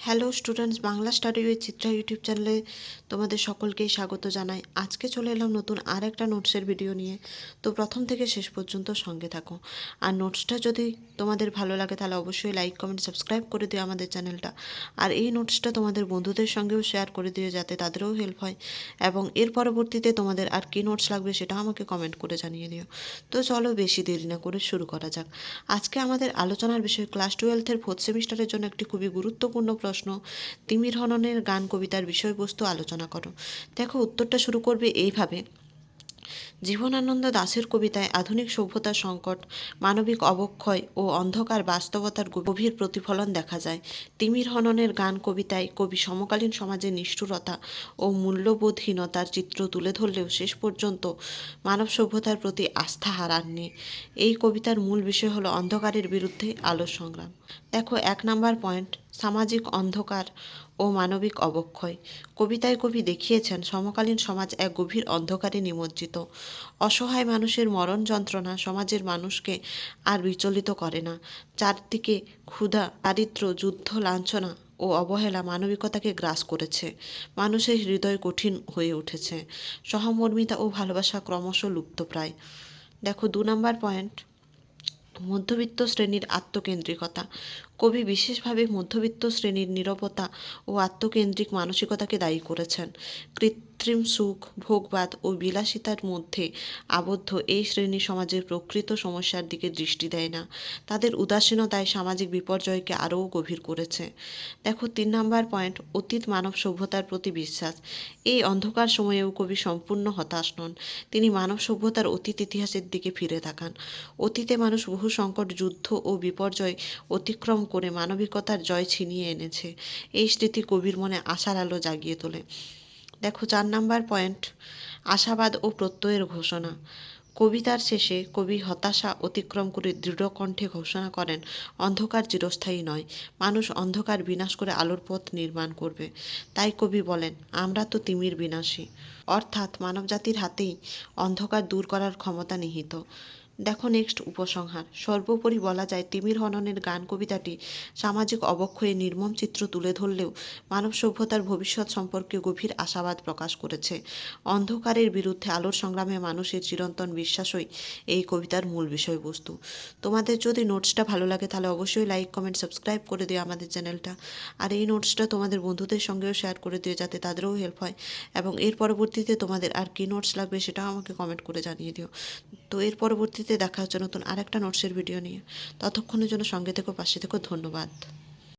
Hello students, Bangla study with Chitra YouTube চ্যানেলে তোমাদের সকলকেই স্বাগত জানাই। আজকে চলে এলাম নতুন আর একটা নোটসের ভিডিও নিয়ে। তো প্রথম থেকে শেষ পর্যন্ত সঙ্গে থাকো। আর নোটসটা যদি তোমাদের ভালো লাগে তাহলে অবশ্যই লাইক কমেন্ট সাবস্ক্রাইব করে দিও আমাদের চ্যানেলটা। আর এই নোটসটা তোমাদের বন্ধুদের সঙ্গেও শেয়ার করে দিও যাতে তাদেরও হেল্প হয়। এবং এর পরবর্তীতে তোমাদের আর কী নোটস লাগবে সেটাও আমাকে কমেন্ট করে জানিয়ে দিও। তো চলো বেশি দেরি না করে শুরু করা যাক। আজকে আমাদের আলোচনার বিষয় ক্লাস 12-এর 4th সেমিস্টারের জন্য একটি খুবই গুরুত্বপূর্ণ প্রশ্ন। তিমির হননের গান কবিতার বিষয়বস্তু আলোচনা করো। দেখো, উত্তরটা শুরু করবে এইভাবে। জীবনানন্দ দাশের কবিতায় আধুনিক সভ্যতার সংকট, মানবিক অবক্ষয় ও অন্ধকার বাস্তবতার গভীর প্রতিফলন দেখা যায়। তিমির হননের গান কবিতায় কবি সমকালীন সমাজের নিষ্ঠুরতা ও মূল্যবোধহীনতার চিত্র তুলে ধরলেও শেষ পর্যন্ত মানব সভ্যতার প্রতি আস্থা হারাননি। এই কবিতার মূল বিষয় হলো অন্ধকারের বিরুদ্ধে আলোর সংগ্রাম। দেখো, 1 নম্বর পয়েন্ট, সামাজিক অন্ধকার ও মানবিক অবক্ষয়। কবিতায় কবি দেখিয়েছেন সমকালীন সমাজ এক গভীর অন্ধকারে নিমজ্জিত। অসহায় মানুষের মরণ যন্ত্রণা সমাজের মানুষকে আর বিচলিত করে না। চারদিকে ক্ষুধা, দারিদ্র্য, যুদ্ধ, লাঞ্ছনা ও অবহেলা মানবিকতাকে গ্রাস করেছে। মানুষের হৃদয় কঠিন হয়ে উঠেছে। সহমর্মিতা ও ভালোবাসা ক্রমশ লুপ্তপ্রায়। দেখো, 2 নম্বর পয়েন্ট, মধ্যবিত্ত শ্রেণীর আত্মকেন্দ্রিকতা। কবি বিশেষভাবে মধ্যবিত্ত শ্রেণীর নীরবতা ও আত্মকেন্দ্রিক মানসিকতাকে দায়ী করেছেন। কৃত্রিম সুখ, ভোগবাদ ও বিলাসিতার মধ্যে আবদ্ধ এই শ্রেণী সমাজের প্রকৃত সমস্যার দিকে দৃষ্টি দেয় না। তাদের উদাসীনতায় সামাজিক বিপর্যয়কে আরও গভীর করেছে। দেখো, 3 নম্বর পয়েন্ট, অতীত মানব সভ্যতার প্রতি বিশ্বাস। এই অন্ধকার সময়েও কবি সম্পূর্ণ হতাশ নন। তিনি মানব সভ্যতার অতীত ইতিহাসের দিকে ফিরে তাকান। অতীতে মানুষ বহু সংকট, যুদ্ধ ও বিপর্যয় অতিক্রম করে মানবিকতার জয় ছিনিয়ে এনেছে। এই স্মৃতি কবির মনে আশার আলো জাগিয়ে তোলে। দেখো, 4 নম্বর পয়েন্ট, আশাবাদ ও প্রত্যয়ের ঘোষণা। কবিতার শেষে কবি হতাশা অতিক্রম করে দৃঢ় কণ্ঠে ঘোষণা করেন, অন্ধকার চিরস্থায়ী নয়, মানুষ অন্ধকার বিনাশ করে আলোর পথ নির্মাণ করবে। তাই কবি বলেন, আমরা তো তিমির বিনাশী। অর্থাৎ মানবজাতির হাতেই অন্ধকার দূর করার ক্ষমতা নিহিত। দেখো নেক্সট, উপসংহার। সর্বোপরি বলা যায়, তিমির হননের গান কবিতাটি সামাজিক অবক্ষয়ের নির্মম চিত্র তুলে ধরলেও মানব সভ্যতার ভবিষ্যৎ সম্পর্কে গভীর আশাবাদ প্রকাশ করেছে। অন্ধকারের বিরুদ্ধে আলোর সংগ্রামে মানুষের চিরন্তন বিশ্বাসই এই কবিতার মূল বিষয়বস্তু। তোমাদের যদি নোটসটা ভালো লাগে তাহলে অবশ্যই লাইক কমেন্ট সাবস্ক্রাইব করে দিও আমাদের চ্যানেলটা। আর এই নোটসটা তোমাদের বন্ধুদের সঙ্গেও শেয়ার করে দিও যাতে তাদেরও হেল্প হয়। এবং এর পরবর্তীতে তোমাদের আর কী নোটস লাগবে সেটাও আমাকে কমেন্ট করে জানিয়ে দিও। তো এর পরবর্তীতে দেখা হচ্ছে নতুন আরেকটা নোটসের ভিডিও নিয়ে। ততক্ষণের জন্য সঙ্গে থেকো, পাশে থেকো। ধন্যবাদ।